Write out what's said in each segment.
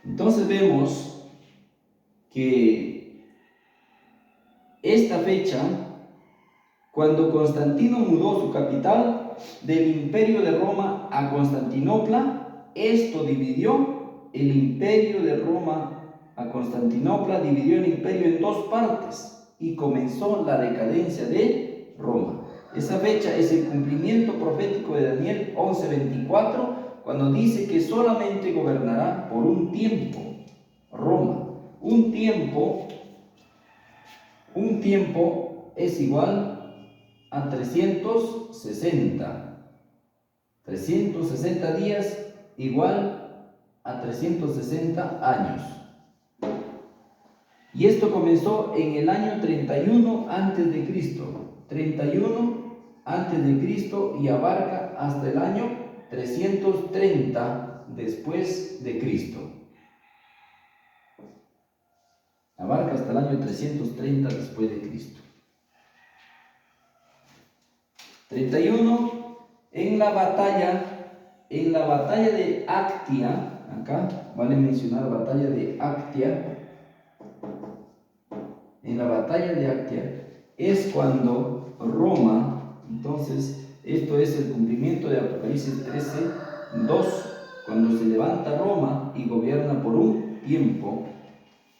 Entonces vemos que esta fecha, cuando Constantino mudó su capital del imperio de Roma a Constantinopla, esto dividió el imperio de Roma a Constantinopla, dividió el imperio en dos partes y comenzó la decadencia de Roma. Esa fecha es el cumplimiento profético de Daniel 11:24, cuando dice que solamente gobernará por un tiempo Roma. Un tiempo es igual a 360. 360 días igual a 360 años. Y esto comenzó en el año 31 antes de Cristo. 31 antes de Cristo y abarca hasta el año 330 después de Cristo. Abarca hasta el año 330 después de Cristo. 31 en la batalla de Actia. Acá vale mencionar batalla de Actia. En la batalla de Actia es cuando Roma, entonces esto es el cumplimiento de Apocalipsis 13:2, cuando se levanta Roma y gobierna por un tiempo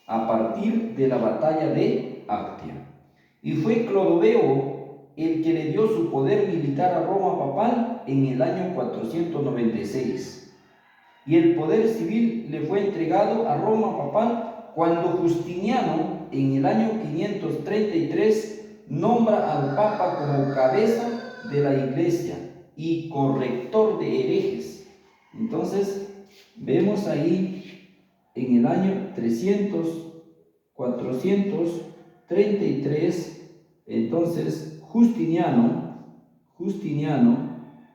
a partir de la batalla de Actia. Y fue Clodoveo el que le dio su poder militar a Roma papal en el año 496. Y el poder civil le fue entregado a Roma papal cuando Justiniano, en el año 533, nombra al Papa como cabeza de la Iglesia y corrector de herejes. Entonces, vemos ahí en el año 433, entonces Justiniano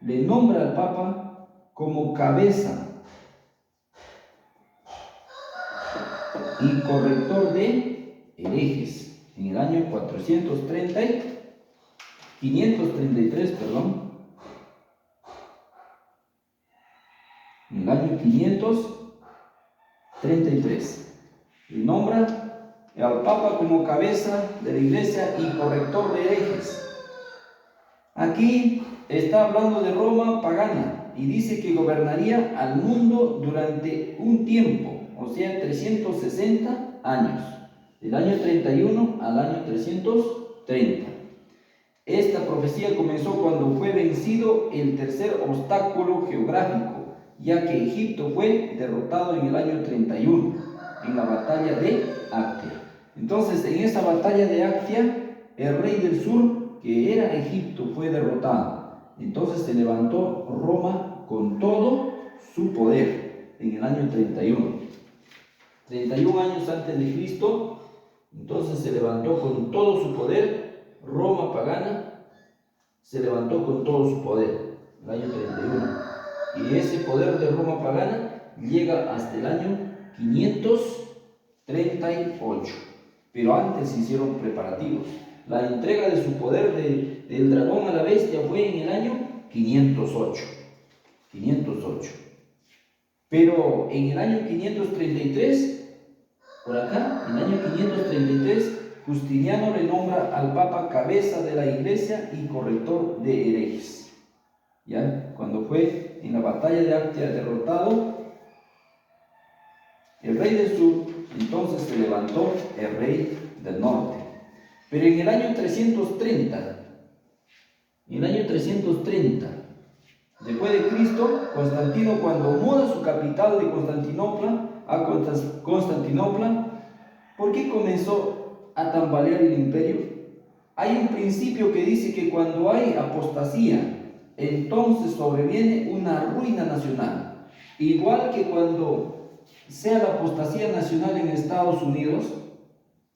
le nombra al Papa como cabeza y corrector de herejes. En el año 533, en el año 533, y nombra al Papa como cabeza de la Iglesia y corrector de herejes. Aquí está hablando de Roma pagana y dice que gobernaría al mundo durante un tiempo, o sea, 360 años, del año 31 al año 330. Esta profecía comenzó cuando fue vencido el tercer obstáculo geográfico, ya que Egipto fue derrotado en el año 31, en la batalla de Actia. Entonces, en esa batalla de Actia, el rey del sur, que era Egipto, fue derrotado. Entonces se levantó Roma con todo su poder en el año 31. 31 años antes de Cristo, entonces se levantó con todo su poder. Roma pagana se levantó con todo su poder, el año 31. Y ese poder de Roma pagana llega hasta el año 538. Pero antes se hicieron preparativos. La entrega de su poder del dragón a la bestia fue en el año 508. Pero en el año 533, por acá, en el año 533, Justiniano le nombra al Papa cabeza de la Iglesia y corrector de herejes. ¿Ya? Cuando fue en la batalla de Actia derrotado el rey del sur, entonces se levantó el rey del norte. Pero en el año 330, después de Cristo, Constantino, cuando muda su capital de Constantinopla a Constantinopla, ¿por qué comenzó a tambalear el imperio? Hay un principio que dice que cuando hay apostasía, entonces sobreviene una ruina nacional. Igual que cuando sea la apostasía nacional en Estados Unidos,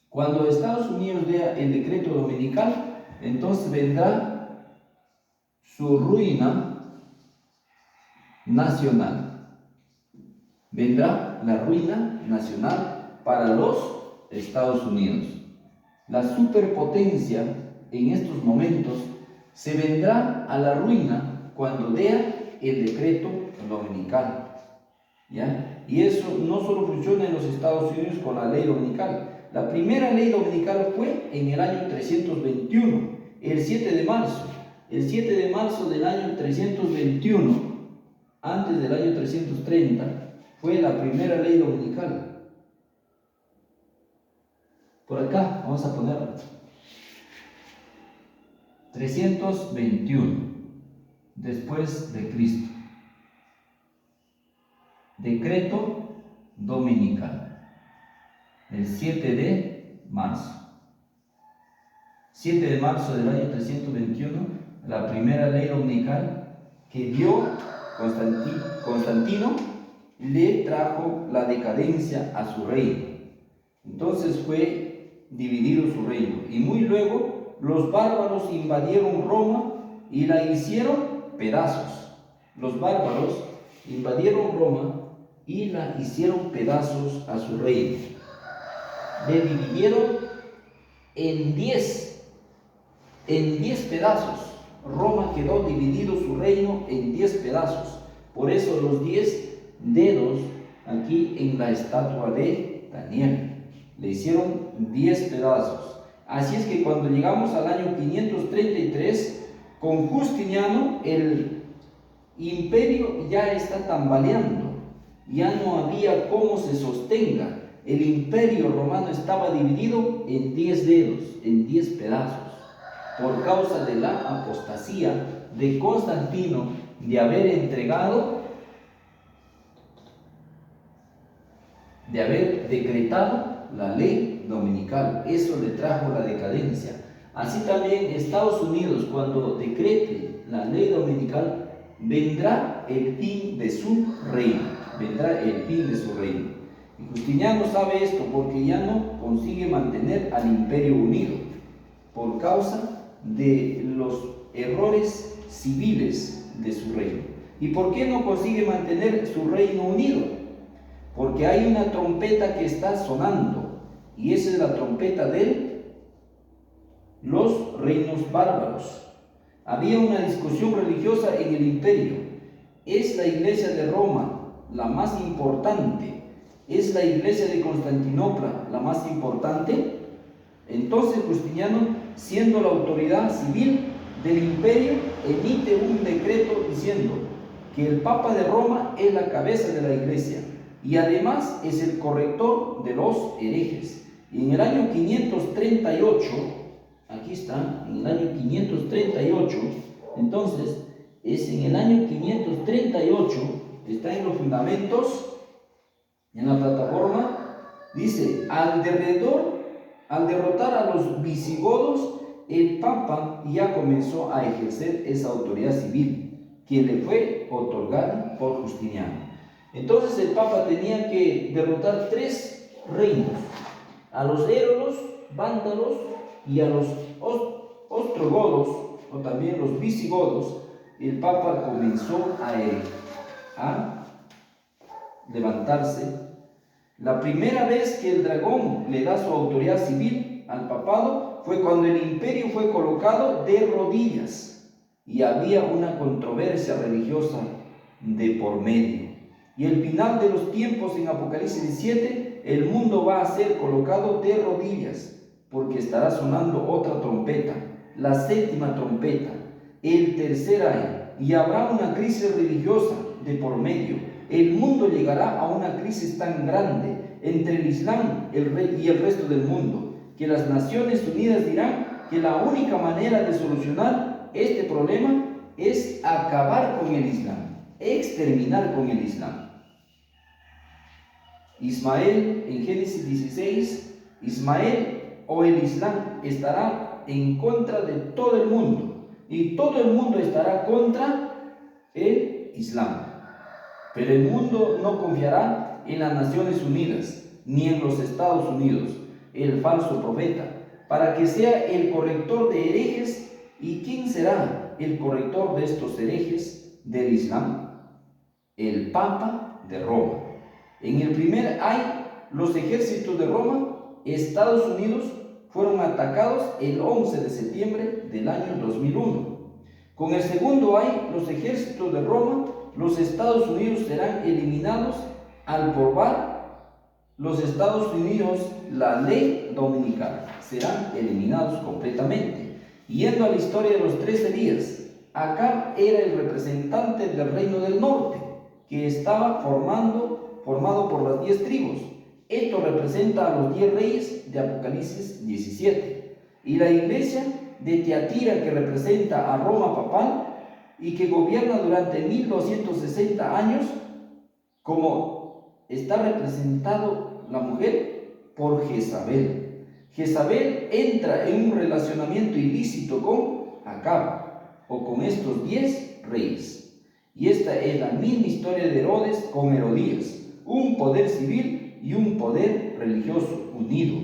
cuando Estados Unidos vea el decreto dominical, entonces vendrá su ruina nacional. Vendrá la ruina nacional para los Estados Unidos. La superpotencia en estos momentos se vendrá a la ruina cuando vea el decreto dominical. ¿ya? Y eso no solo funciona en los Estados Unidos con la ley dominical. La primera ley dominical fue en el año 321, el 7 de marzo. El 7 de marzo del año 321, antes del año 330, fue la primera ley dominical. Por acá, vamos a ponerlo. 321, después de Cristo. Decreto dominical, el 7 de marzo. 7 de marzo del año 321, la primera ley dominical que dio Constantino, le trajo la decadencia a su reino. Entonces fue dividido su reino. Y muy luego los bárbaros invadieron Roma y la hicieron pedazos. Los bárbaros invadieron Roma y la hicieron pedazos a su reino. Le dividieron en 10 pedazos. Roma quedó dividido su reino en 10 pedazos. Por eso los 10 dedos aquí en la estatua de Daniel. Le hicieron 10 pedazos. Así es que cuando llegamos al año 533, con Justiniano, el imperio ya está tambaleando. Ya no había cómo se sostenga. El imperio romano estaba dividido en 10 dedos, en 10 pedazos, por causa de la apostasía de Constantino de haber decretado la ley dominical. Eso le trajo la decadencia. Así también Estados Unidos, cuando decrete la ley dominical, vendrá el fin de su reino. Vendrá el fin de su reino. Y Justiniano sabe esto porque ya no consigue mantener al imperio unido por causa de los errores civiles de su reino. ¿Y por qué no consigue mantener su reino unido? Porque hay una trompeta que está sonando, y esa es la trompeta de los reinos bárbaros. Había una discusión religiosa en el imperio. ¿Es la iglesia de Roma la más importante? ¿Es la iglesia de Constantinopla la más importante? Entonces Justiniano, siendo la autoridad civil del imperio, emite un decreto diciendo que el Papa de Roma es la cabeza de la iglesia y además es el corrector de los herejes. Y en el año 538, aquí está, en el año 538, entonces es en el año 538, está en los fundamentos, en la plataforma, dice: al derrotar a los visigodos, el Papa ya comenzó a ejercer esa autoridad civil que le fue otorgada por Justiniano. Entonces el Papa tenía que derrotar 3 reinos: a los érolos, vándalos y a los ostrogodos, o también los visigodos. El Papa comenzó a levantarse. La primera vez que el dragón le da su autoridad civil al papado fue cuando el imperio fue colocado de rodillas y había una controversia religiosa de por medio. Y el final de los tiempos en Apocalipsis 17, el mundo va a ser colocado de rodillas, porque estará sonando otra trompeta, la 7ª trompeta, el tercer año, y habrá una crisis religiosa de por medio. El mundo llegará a una crisis tan grande entre el Islam y el resto del mundo, que las Naciones Unidas dirán que la única manera de solucionar este problema es acabar con el Islam, exterminar con el Islam. Ismael, en Génesis 16, Ismael o el Islam estará en contra de todo el mundo, y todo el mundo estará contra el Islam. Pero el mundo no confiará en las Naciones Unidas, ni en los Estados Unidos, el falso profeta, para que sea el corrector de herejes. ¿Y quién será el corrector de estos herejes del Islam? El Papa de Roma. En el primer año, los ejércitos de Roma, Estados Unidos, fueron atacados el 11 de septiembre del año 2001. Con el segundo año, los ejércitos de Roma, los Estados Unidos serán eliminados al probar los Estados Unidos la ley dominical, serán eliminados completamente. Yendo a la historia de los 13 días, Acab era el representante del reino del norte, que estaba formado por las 10 tribus. Esto representa a los 10 reyes de Apocalipsis 17. Y la iglesia de Tiatira, que representa a Roma papal y que gobierna durante 1260 años, como está representado la mujer por Jezabel. Jezabel entra en un relacionamiento ilícito con Acab, o con estos 10 reyes. Y esta es la misma historia de Herodes con Herodías, un poder civil y un poder religioso unido.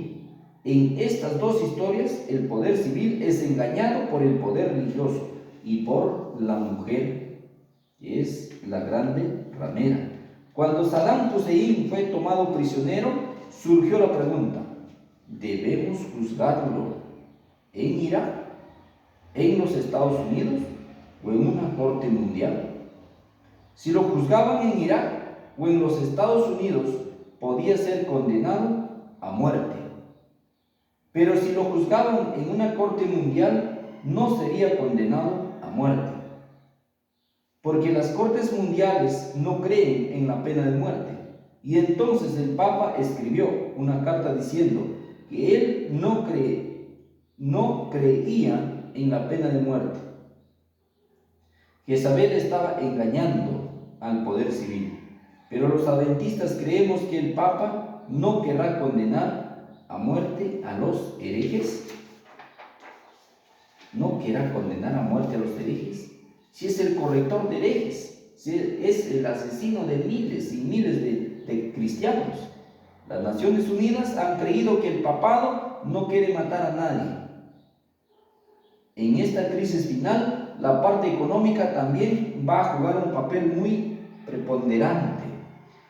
En estas dos historias, el poder civil es engañado por el poder religioso y por la mujer, que es la grande ramera. Cuando Saddam Hussein fue tomado prisionero, surgió la pregunta: ¿debemos juzgarlo en Irak, en los Estados Unidos o en una corte mundial? Si lo juzgaban en Irak o en los Estados Unidos, podía ser condenado a muerte. Pero si lo juzgaban en una corte mundial, no sería condenado a muerte, porque las cortes mundiales no creen en la pena de muerte. Y entonces el Papa escribió una carta diciendo que él no creía en la pena de muerte. Jezabel estaba engañando al poder civil, pero los adventistas creemos que el Papa no querrá condenar a muerte a los herejes. ¿No querrá condenar a muerte a los herejes? Si es el corrector de herejes, si es el asesino de miles y miles de cristianos. Las Naciones Unidas han creído que el papado no quiere matar a nadie. En esta crisis final, la parte económica también va a jugar un papel muy preponderante.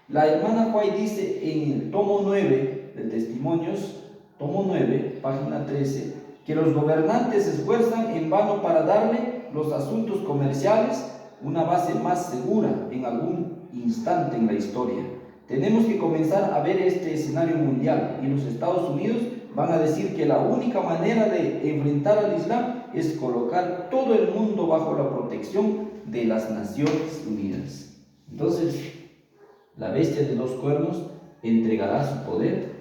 La hermana White dice en el tomo 9 de Testimonios, tomo 9, página 13, que los gobernantes se esfuerzan en vano para darle los asuntos comerciales una base más segura en algún instante en la historia. Tenemos que comenzar a ver este escenario mundial, y los Estados Unidos van a decir que la única manera de enfrentar al Islam es colocar todo el mundo bajo la protección de las Naciones Unidas. Entonces, la bestia de los cuernos entregará su poder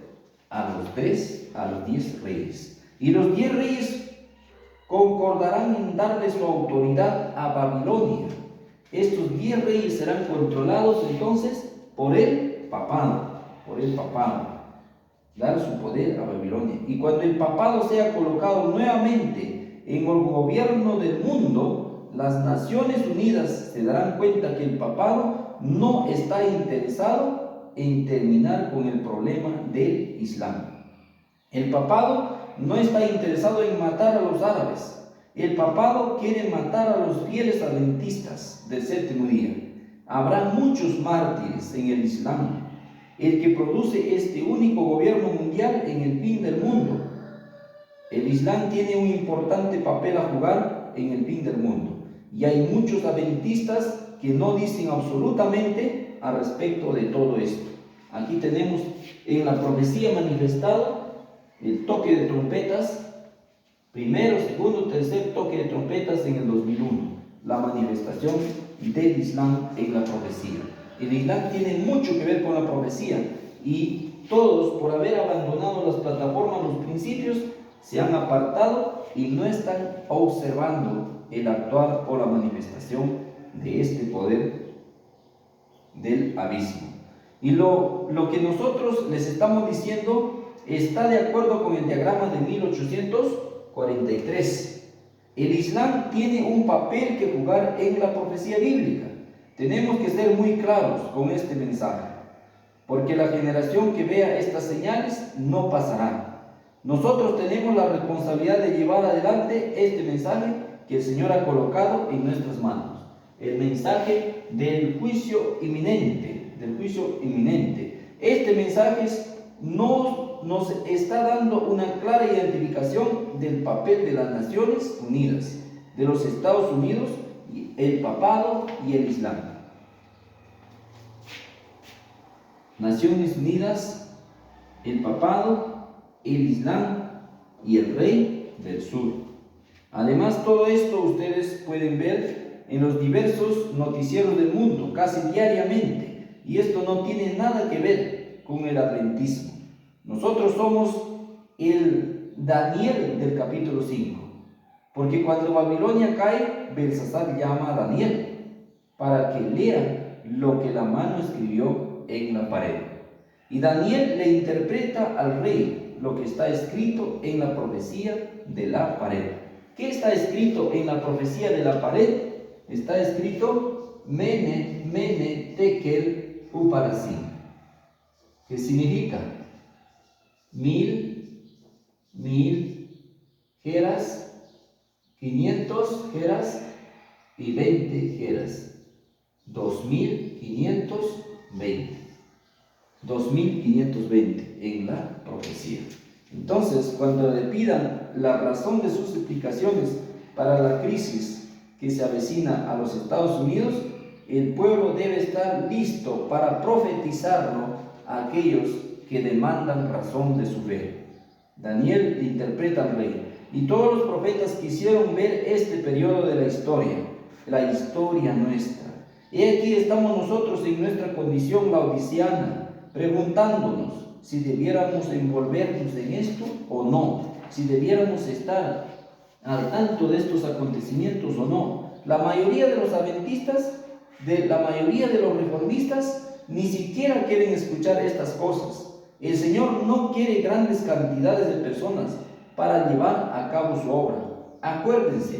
a los 10 reyes. Y los 10 reyes concordarán en darle su autoridad a Babilonia. Estos 10 reyes serán controlados entonces por el papado, dar su poder a Babilonia. Y cuando el papado sea colocado nuevamente en el gobierno del mundo, las Naciones Unidas se darán cuenta que el papado no está interesado en terminar con el problema del Islam. El papado no está interesado en matar a los árabes. El papado quiere matar a los fieles adventistas del séptimo día. Habrá muchos mártires en el Islam, el que produce este único gobierno mundial en el fin del mundo. El Islam tiene un importante papel a jugar en el fin del mundo, y hay muchos adventistas que no dicen absolutamente al respecto de todo esto. Aquí tenemos en la profecía manifestada el toque de trompetas, primero, segundo, tercer toque de trompetas en el 2001, la manifestación del Islam en la profecía. El Islam tiene mucho que ver con la profecía, y todos, por haber abandonado las plataformas, los principios, se han apartado y no están observando el actuar o la manifestación de este poder del abismo. Y lo que nosotros les estamos diciendo está de acuerdo con el diagrama de 1843. El Islam tiene un papel que jugar en la profecía bíblica. Tenemos que ser muy claros con este mensaje, porque la generación que vea estas señales no pasará. Nosotros tenemos la responsabilidad de llevar adelante este mensaje que el Señor ha colocado en nuestras manos. El mensaje del juicio inminente, Este mensaje nos está dando una clara identificación del papel de las Naciones Unidas, de los Estados Unidos, el papado y el Islam. Naciones Unidas, el papado, el Islam y el rey del sur. Además, todo esto ustedes pueden ver en los diversos noticieros del mundo, casi diariamente, y esto no tiene nada que ver con el adventismo. Nosotros somos el Daniel del capítulo 5, porque cuando Babilonia cae, Belsasar llama a Daniel para que lea lo que la mano escribió en la pared. Y Daniel le interpreta al rey lo que está escrito en la profecía de la pared. ¿Qué está escrito en la profecía de la pared? Está escrito Mene, Mene, Tekel, Uparasim. ¿Qué significa? 1000 geras, 500 geras y 20 geras. 2520. 2520 en la profecía. Entonces, cuando le pidan la razón de sus explicaciones para la crisis que se avecina a los Estados Unidos, el pueblo debe estar listo para profetizarlo a aquellos que demandan razón de su fe. Daniel interpreta al rey, y todos los profetas quisieron ver este periodo de la historia nuestra. Y aquí estamos nosotros en nuestra condición laodiceana, preguntándonos si debiéramos envolvernos en esto o no, si debiéramos estar al tanto de estos acontecimientos o no. La mayoría de los adventistas, la mayoría de los reformistas, ni siquiera quieren escuchar estas cosas. El Señor no quiere grandes cantidades de personas para llevar a cabo su obra. Acuérdense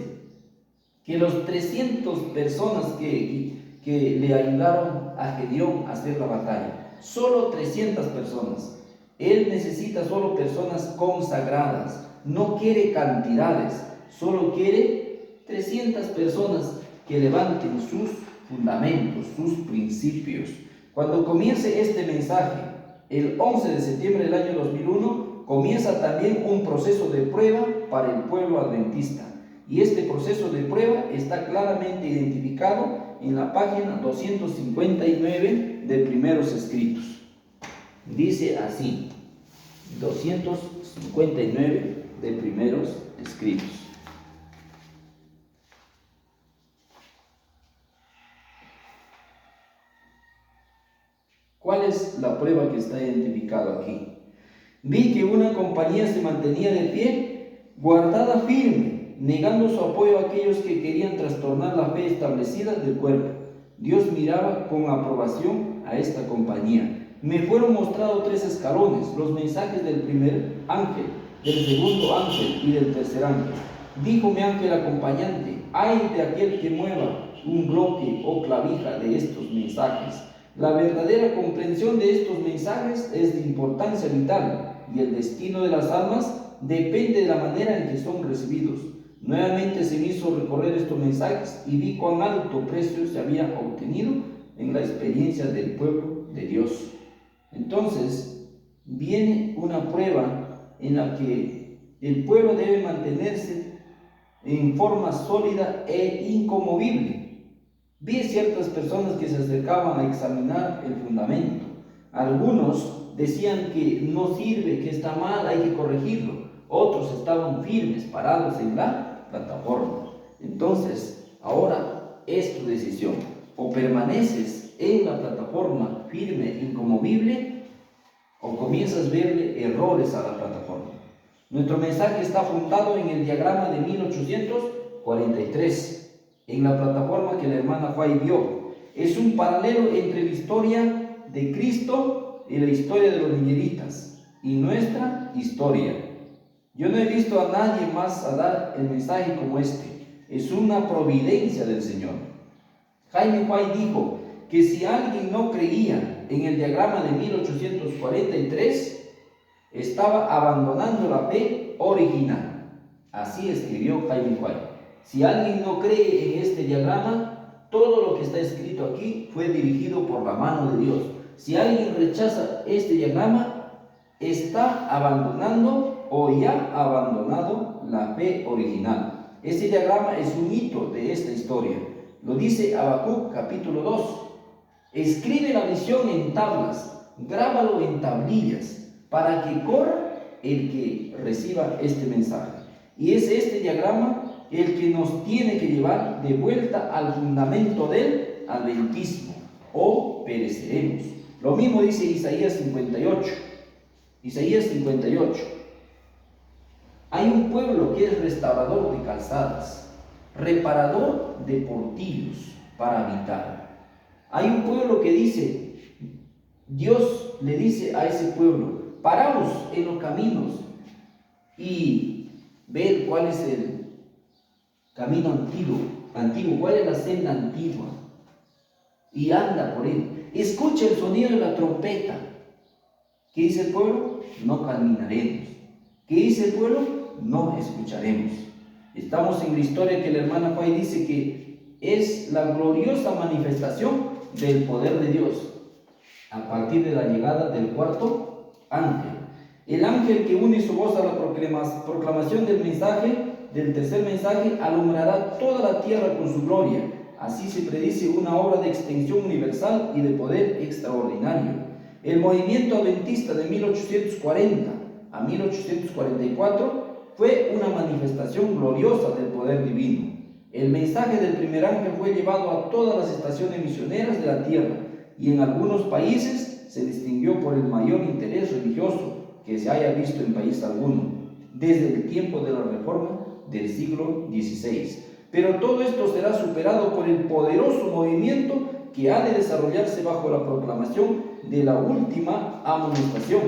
que los 300 personas que le ayudaron a Gedeón a hacer la batalla, solo 300 personas. Él necesita solo personas consagradas, no quiere cantidades, solo quiere 300 personas que levanten sus fundamentos, sus principios. Cuando comience este mensaje, el 11 de septiembre del año 2001, comienza también un proceso de prueba para el pueblo adventista. Y este proceso de prueba está claramente identificado en la página 259 de Primeros Escritos. Dice así, 259 de Primeros Escritos. ¿Cuál es la prueba que está identificada aquí? Vi que una compañía se mantenía de pie, guardada firme, negando su apoyo a aquellos que querían trastornar la fe establecida del cuerpo. Dios miraba con aprobación a esta compañía. Me fueron mostrados 3 escalones, los mensajes del primer ángel, del segundo ángel y del tercer ángel. Dijo mi ángel acompañante: ay de aquel que mueva un bloque o clavija de estos mensajes. La verdadera comprensión de estos mensajes es de importancia vital, y el destino de las almas depende de la manera en que son recibidos. Nuevamente se me hizo recorrer estos mensajes y vi cuán alto precio se había obtenido en la experiencia del pueblo de Dios. Entonces, viene una prueba en la que el pueblo debe mantenerse en forma sólida e inconmovible. Vi ciertas personas que se acercaban a examinar el fundamento. Algunos decían que no sirve, que está mal, hay que corregirlo. Otros estaban firmes, parados en la plataforma. Entonces, ahora es tu decisión. O permaneces en la plataforma firme, inconmovible, o comienzas a verle errores a la plataforma. Nuestro mensaje está fundado en el diagrama de 1843, en la plataforma que la hermana Fay vio. Es un paralelo entre la historia de Cristo y la historia de los niñeritas y nuestra historia. Yo no he visto a nadie más a dar el mensaje como este. Es una providencia del Señor. Jaime Fay dijo que si alguien no creía en el diagrama de 1843, estaba abandonando la fe original. Así escribió Jaime Fay. Si alguien no cree en este diagrama, todo lo que está escrito aquí fue dirigido por la mano de Dios. Si alguien rechaza este diagrama, está abandonando o ya ha abandonado la fe original. Este diagrama es un hito de esta historia. Lo dice Habacuc capítulo 2. Escribe la visión en tablas grábalo en tablillas, para que corra el que reciba este mensaje. Y es este diagrama el que nos tiene que llevar de vuelta al fundamento del adventismo, o pereceremos. Lo mismo dice Isaías 58. Isaías 58. Hay un pueblo que es restaurador de calzadas, reparador de portillos para habitar. Hay un pueblo que dice, Dios le dice a ese pueblo, paraos en los caminos y ved cuál es el camino antiguo, cuál es la senda antigua, y anda por él. Escucha el sonido de la trompeta. ¿Qué dice el pueblo? No caminaremos. ¿Qué dice el pueblo? No escucharemos. Estamos en la historia que la hermana Fay dice que es la gloriosa manifestación del poder de Dios a partir de la llegada del cuarto ángel. El ángel que une su voz a la proclamación del mensaje, del tercer mensaje, alumbrará toda la tierra con su gloria. Así se predice una obra de extensión universal y de poder extraordinario. El movimiento adventista de 1840 a 1844 fue una manifestación gloriosa del poder divino. El mensaje del primer ángel fue llevado a todas las estaciones misioneras de la tierra y en algunos países se distinguió por el mayor interés religioso que se haya visto en país alguno, desde el tiempo de la Reforma del siglo XVI. Pero todo esto será superado por el poderoso movimiento que ha de desarrollarse bajo la proclamación de la última amonestación.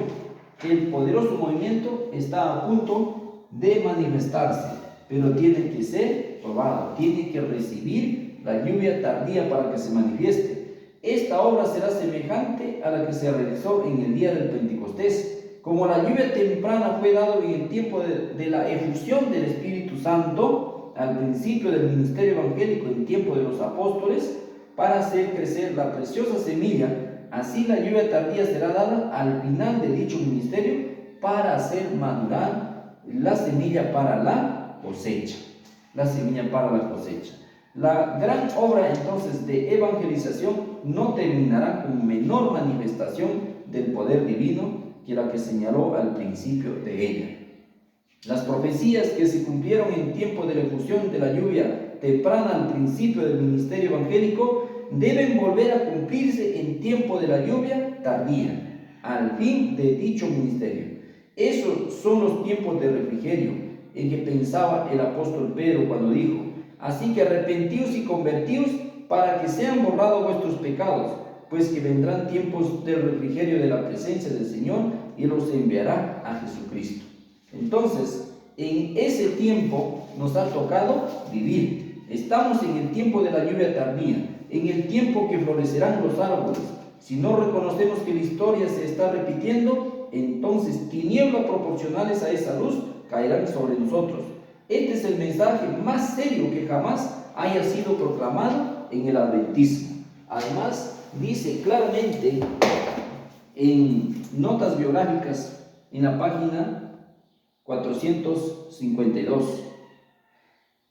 El poderoso movimiento está a punto de manifestarse, pero tiene que ser probado, tiene que recibir la lluvia tardía para que se manifieste. Esta obra será semejante a la que se realizó en el día del Pentecostés. Como la lluvia temprana fue dada en el tiempo de la efusión del Espíritu Santo, al principio del ministerio evangélico en tiempo de los apóstoles, para hacer crecer la preciosa semilla, así la lluvia tardía será dada al final de dicho ministerio para hacer madurar la semilla para la cosecha. La semilla para la cosecha. La gran obra entonces de evangelización no terminará con menor manifestación del poder divino que la que señaló al principio de ella. Las profecías que se cumplieron en tiempo de la efusión de la lluvia temprana al principio del ministerio evangélico deben volver a cumplirse en tiempo de la lluvia tardía, al fin de dicho ministerio. Esos son los tiempos de refrigerio en que pensaba el apóstol Pedro cuando dijo: así que arrepentíos y convertíos para que sean borrados vuestros pecados, pues que vendrán tiempos del refrigerio de la presencia del Señor y los enviará a Jesucristo. Entonces, en ese tiempo nos ha tocado vivir. Estamos en el tiempo de la lluvia tardía, en el tiempo que florecerán los árboles. Si no reconocemos que la historia se está repitiendo, entonces tinieblas proporcionales a esa luz caerán sobre nosotros. Este es el mensaje más serio que jamás haya sido proclamado en el adventismo. Además, dice claramente en notas biográficas en la página 452.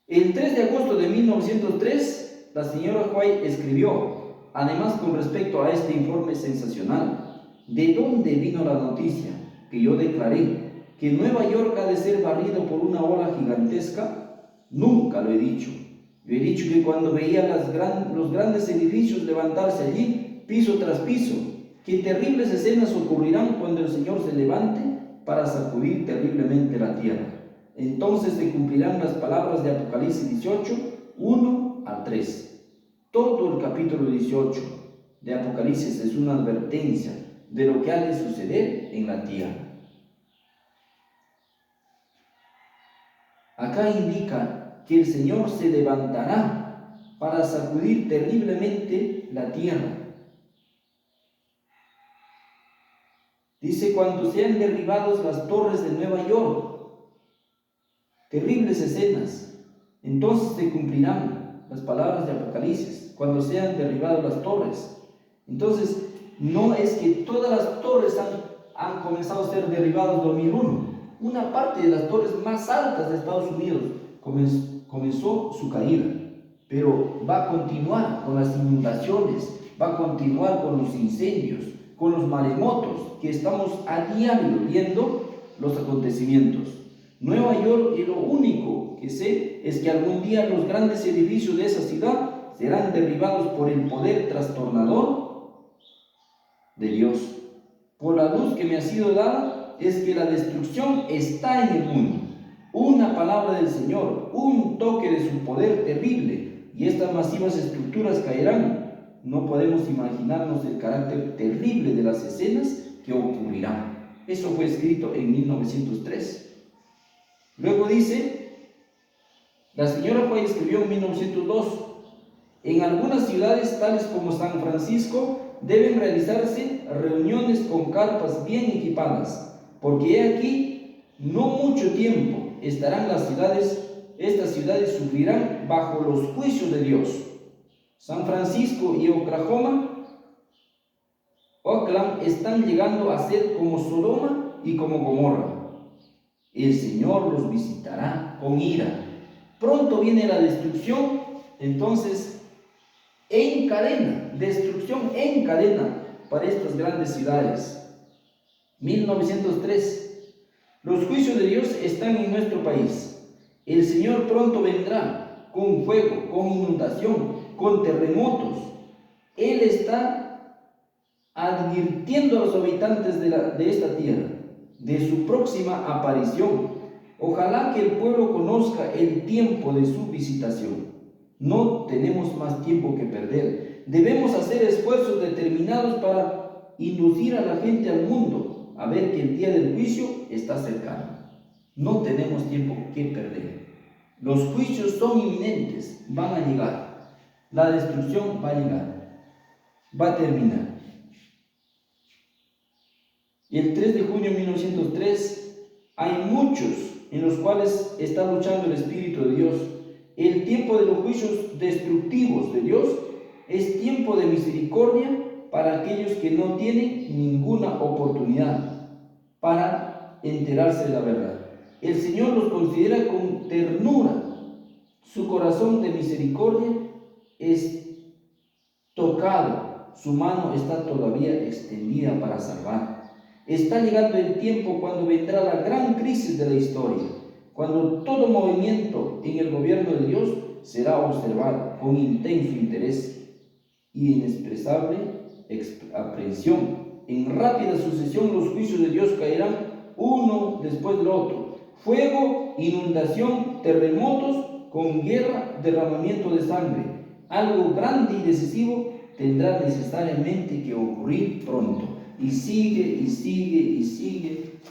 El 3 de agosto de 1903, la señora White escribió, además con respecto a este informe sensacional: ¿de dónde vino la noticia que yo declaré que Nueva York ha de ser barrido por una ola gigantesca? Nunca lo he dicho. Yo he dicho que cuando veía los grandes edificios levantarse allí, piso tras piso, que terribles escenas ocurrirán cuando el Señor se levante para sacudir terriblemente la tierra. Entonces se cumplirán las palabras de Apocalipsis 18, 1 al 3. Todo el capítulo 18 de Apocalipsis es una advertencia de lo que ha de suceder en la tierra. Acá indica que el Señor se levantará para sacudir terriblemente la tierra. Dice: cuando sean derribadas las torres de Nueva York. Terribles escenas. Entonces se cumplirán las palabras de Apocalipsis, cuando sean derribadas las torres. Entonces, no es que todas las torres han comenzado a ser derribadas en 2001. Una parte de las torres más altas de Estados Unidos comenzó su caída, pero va a continuar con las inundaciones, va a continuar con los incendios, con los maremotos que estamos a diario viendo los acontecimientos. Nueva York, y lo único que sé es que algún día los grandes edificios de esa ciudad serán derribados por el poder trastornador de Dios. Por la luz que me ha sido dada es que la destrucción está en el mundo. Una palabra del Señor, un toque de su poder terrible, y estas masivas estructuras caerán. No podemos imaginarnos el carácter terrible de las escenas que ocurrirán. Eso fue escrito en 1903. Luego dice, la señora White escribió en 1902, en algunas ciudades tales como San Francisco deben realizarse reuniones con carpas bien equipadas, porque he aquí, no mucho tiempo estarán estas ciudades sufrirán bajo los juicios de Dios. San Francisco y Oakland están llegando a ser como Sodoma y como Gomorra. El Señor los visitará con ira. Pronto viene la destrucción, entonces, en cadena, destrucción en cadena para estas grandes ciudades. 1903. Los juicios de Dios están en nuestro país. El Señor pronto vendrá con fuego, con inundación, con terremotos. Él está advirtiendo a los habitantes de esta tierra de su próxima aparición. Ojalá que el pueblo conozca el tiempo de su visitación. No tenemos más tiempo que perder. Debemos hacer esfuerzos determinados para inducir a la gente al mundo a ver que el día del juicio está cercano. No tenemos tiempo que perder. Los juicios son inminentes, van a llegar. La destrucción va a llegar, va a terminar. Y el 3 de junio de 1903 hay muchos en los cuales está luchando el Espíritu de Dios. El tiempo de los juicios destructivos de Dios es tiempo de misericordia para aquellos que no tienen ninguna oportunidad para enterarse de la verdad. El Señor los considera con ternura. Su corazón de misericordia es tocado. Su mano está todavía extendida para salvar. Está llegando el tiempo cuando vendrá la gran crisis de la historia, cuando todo movimiento en el gobierno de Dios será observado con intenso interés y inexpresable aprehensión. En rápida sucesión los juicios de Dios caerán uno después del otro. Fuego, inundación, terremotos, con guerra, derramamiento de sangre. Algo grande y decisivo tendrá necesariamente que ocurrir pronto. Y sigue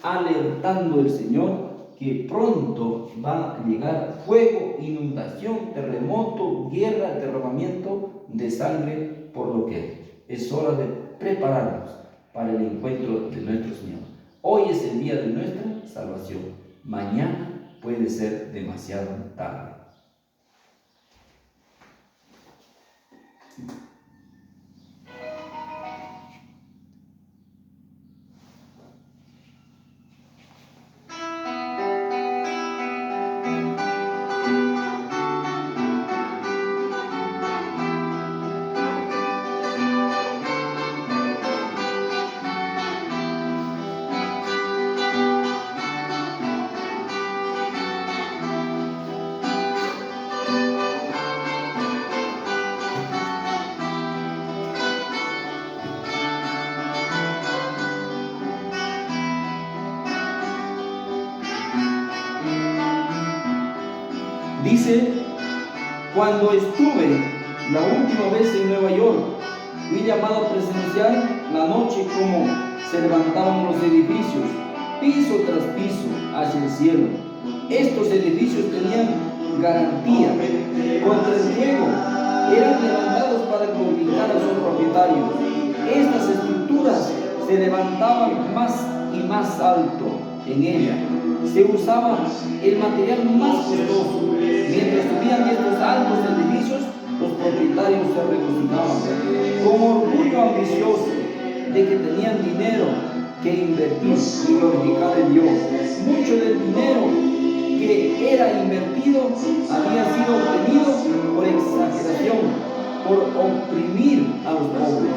alertando el Señor que pronto va a llegar fuego, inundación, terremoto, guerra, derramamiento de sangre, por lo que es hora de prepararnos para el encuentro de nuestro Señor. Hoy es el día de nuestra salvación. Mañana puede ser demasiado tarde. Dice, cuando estuve la última vez en Nueva York, fui llamado a presenciar la noche como se levantaban los edificios, piso tras piso, hacia el cielo. Estos edificios tenían garantía contra el fuego, eran levantados para glorificar a sus propietarios. Estas estructuras se levantaban más y más alto en ella. Se usaba el material más costoso. Mientras subían estos altos edificios, los propietarios se regocijaban con orgullo ambicioso de que tenían dinero que invertir y glorificar a Dios. Mucho del dinero que era invertido había sido obtenido por exageración, por oprimir a los pobres.